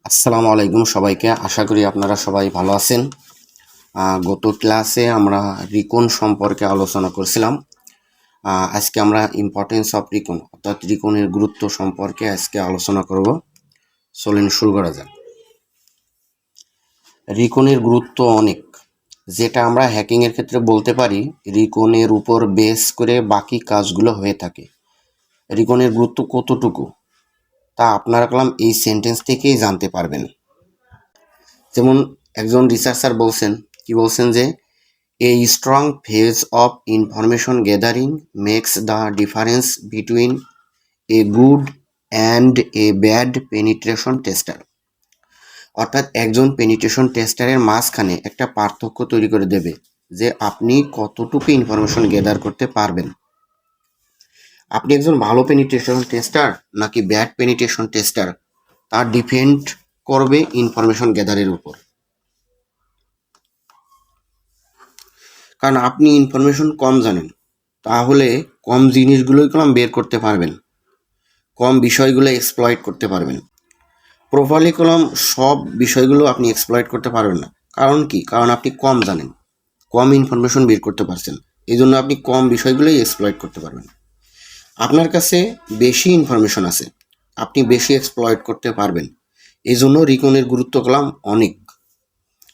আসসালামু আলাইকুম সবাইকে। আশা করি আপনারা সবাই ভালো আছেন। গত ক্লাসে আমরা রিকন সম্পর্কে আলোচনা করছিলাম। আজকে আমরা ইম্পর্টেন্স অফ রিকন অর্থাৎ রিকনের গুরুত্ব সম্পর্কে আজকে আলোচনা করব। চলুন শুরু করা যাক। রিকনের গুরুত্ব অনেক, যেটা আমরা হ্যাকিংয়ের ক্ষেত্রে বলতে পারি রিকনের উপর বেস করে বাকি কাজগুলো হয়ে থাকে। রিকনের গুরুত্ব কতটুকু তা আপনারা এই সেন্টেন্স থেকেই জানতে পারবেন। যেমন একজন রিসার্চার বলছেন যে a strong phase of information gathering makes the difference between a good and a bad penetration tester. অর্থাৎ একজন পেনিট্রেশন টেস্টারের মাঝখানে একটা পার্থক্য তৈরি করে দেবে যে আপনি কতটুকু ইনফরমেশন গ্যাদার করতে পারবেন। আপনি একজন ভালো পেনিট্রেশন টেস্টার নাকি ব্যাড পেনিট্রেশন টেস্টার তা ডিপেন্ড করবে ইনফরমেশন গ্যাদারের উপর। কারণ আপনি ইনফরমেশন কম জানেন, তাহলে কম জিনিসগুলোই বের করতে পারবেন, কম বিষয়গুলো এক্সপ্লয়েট করতে পারবেন। প্রপারলি সব বিষয়গুলো আপনি এক্সপ্লয়েট করতে পারবেন না। কারণ কি? কারণ আপনি কম জানেন, কম ইনফরমেশন বের করতে পারছেন, এই জন্য আপনি কম বিষয়গুলোই এক্সপ্লয়েট করতে পারবেন। আপনার কাছে বেশি ইনফরমেশন আছে, আপনি বেশি এক্সপ্লয়েট করতে পারবেন। এই জন্য রিকনের গুরুত্ব অনেক,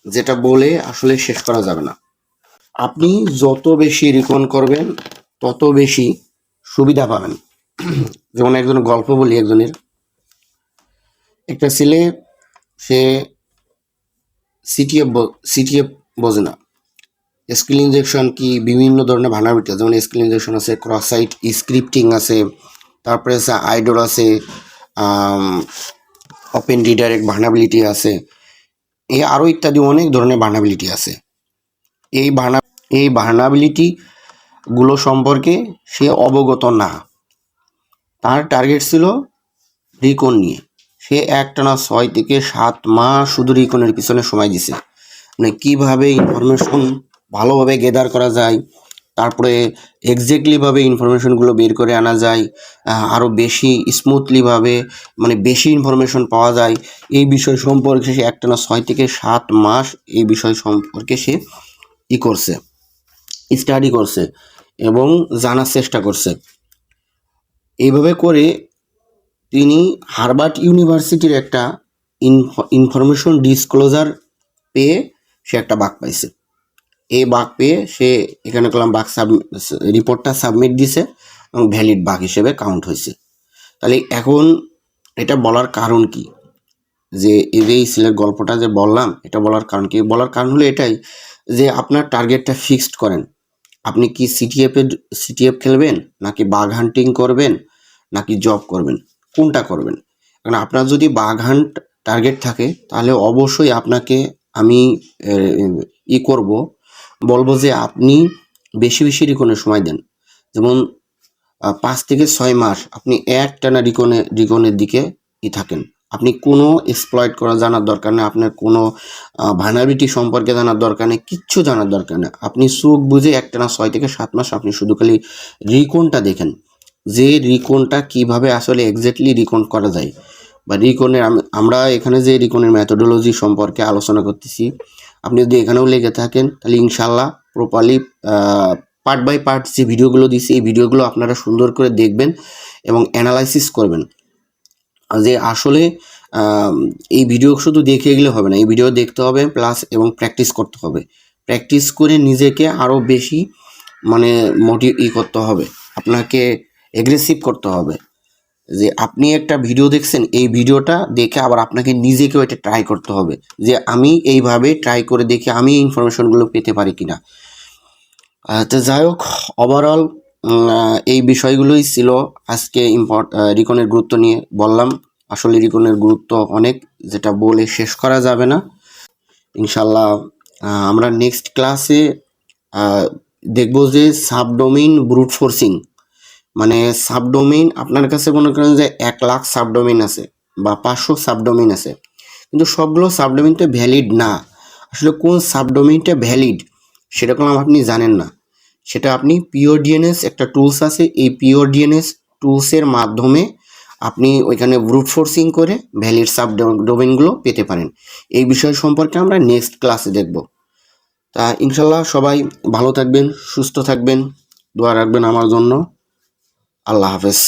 যেটা বলে আসলে শেষ করা যাবে না। আপনি যত বেশি রিকন করবেন তত বেশি সুবিধা পাবেন। যেমন একজন গল্প বলি, একটা ছেলে, সে সিটিএফ বোঝে না। স্কিল ইনজেকশন কি, বিভিন্ন ধরনের ভার্নাবিলিটি, যেমন স্কিল ইনজেকশন আছে, ক্রস সাইট স্ক্রিপ্টিং আছে, তারপরে আছে আইডোর আছে, ওপেন রিডাইরেক্ট ভার্নাবিলিটি আছে, এই আরও ইত্যাদি অনেক ধরনের ভার্নাবিলিটি আছে। এই ভার্নাবিলিটিগুলো সম্পর্কে সে অবগত না। তার টার্গেট ছিল রিকন নিয়ে। সে একটানা 6 থেকে 7 মাস শুধু রিকনের পিছনে সময় দিছে, মানে কীভাবে ইনফরমেশন ভালোভাবে গেদার করা যায়, তারপরে এক্স্যাক্টলিভাবে ইনফরমেশনগুলো বের করে আনা যায়, আরও বেশি স্মুথলিভাবে মানে বেশি ইনফরমেশন পাওয়া যায়, এই বিষয় সম্পর্কে সে একটানা 6 থেকে 7 মাস এই বিষয় সম্পর্কে সে স্টাডি করছে এবং জানার চেষ্টা করছে। এইভাবে করে তিনি হার্ভার্ড ইউনিভার্সিটির একটা ইনফরমেশন ডিসক্লোজার পেয়ে সে একটা বাগ পাইছে। এই বাগ পেয়ে সে এখানে রিপোর্টটা সাবমিট দিছে এবং ভ্যালিড বাগ হিসেবে কাউন্ট হয়েছে। তাহলে এখন এটা বলার কারণ কি, যে এই সিলের গল্পটা যে বললাম, এটা বলার কারণ কি? বলার কারণ হলো এটাই যে আপনার টার্গেটটা ফিক্সড করেন। আপনি কি সিটিএফ খেলবেন, নাকি বাগ হান্টিং করবেন, নাকি জব করবেন, কোনটা করবেন? কারণ আপনার যদি বাগ হান্ট টার্গেট থাকে, তাহলে অবশ্যই আপনাকে আমি বলবো যে আপনি বেশি বেশি রিকনের সময় দেন। যেমন 5 থেকে 6 মাস আপনি একটানা রিকনের দিকে থাকেন। আপনি কোনো এক্সপ্লয়েট করা জানার দরকার নেই, আপনার কোনো ভার্নাবিলিটি সম্পর্কে জানার দরকার নেই, কিচ্ছু জানার দরকার নেই। আপনি চোখ বুঝে একটানা 6 থেকে 7 মাস আপনি শুধু খালি রিকনটা দেখেন, যে রিকনটা কিভাবে আসলে এক্স্যাক্টলি রিকন করা যায়, বা রিকনের আমরা এখানে যে রিকনের মেথোডোলজি সম্পর্কে আলোচনা করতেছি, আপনি যদি এখানেও লেগে থাকেন তাহলে ইনশাল্লাহ প্রপারলি পার্ট বাই পার্ট যে ভিডিওগুলো দিচ্ছি, এই ভিডিওগুলো আপনারা সুন্দর করে দেখবেন এবং অ্যানালাইসিস করবেন যে আসলে এই ভিডিও শুধু দেখে গেলে হবে না, এই ভিডিও দেখতে হবে প্লাস এবং প্র্যাকটিস করতে হবে। প্র্যাকটিস করে নিজেকে আরও বেশি মানে করতে হবে, আপনাকে এগ্রেসিভ করতে হবে। যে আপনি একটা ভিডিও দেখছেন, এই ভিডিওটা দেখে আবার আপনাকে নিজেকেও এটা ট্রাই করতে হবে যে আমি এইভাবে ট্রাই করে দেখে আমি এই ইনফরমেশনগুলো পেতে পারি কিনা। তো যাই হোক, ওভারঅল এই বিষয়গুলোই ছিল আজকে রিকনের গুরুত্ব নিয়ে বললাম। আসলে রিকনের গুরুত্ব অনেক, যেটা বলে শেষ করা যাবে না। ইনশাল্লাহ আমরা নেক্সট ক্লাসে দেখব যে সাবডোমেইন ব্রুট ফোর্সিং, মানে সাবডোমেইন আপনার কাছে মনে করেন যে 1 লাখ সাবডোমেইন আছে বা 500 সাবডোমেইন আছে, কিন্তু সবগুলো সাবডোমেইনটা ভ্যালিড না। আসলে কোন সাবডোমেইনটা ভ্যালিড সেটা আপনি জানেন না। সেটা আপনি পিওর ডিএনএস একটা টুলস আছে, এই পিওর ডিএনএস টুলসের মাধ্যমে আপনি ওইখানে ব্রুট ফোর্সিং করে ভ্যালিড সাব ডোমেইনগুলো পেতে পারেন। এই বিষয় সম্পর্কে আমরা নেক্সট ক্লাসে দেখব। তা ইনশাল্লাহ সবাই ভালো থাকবেন, সুস্থ থাকবেন, দোয়া রাখবেন আমার জন্য। আল্লাহ হাফেজ।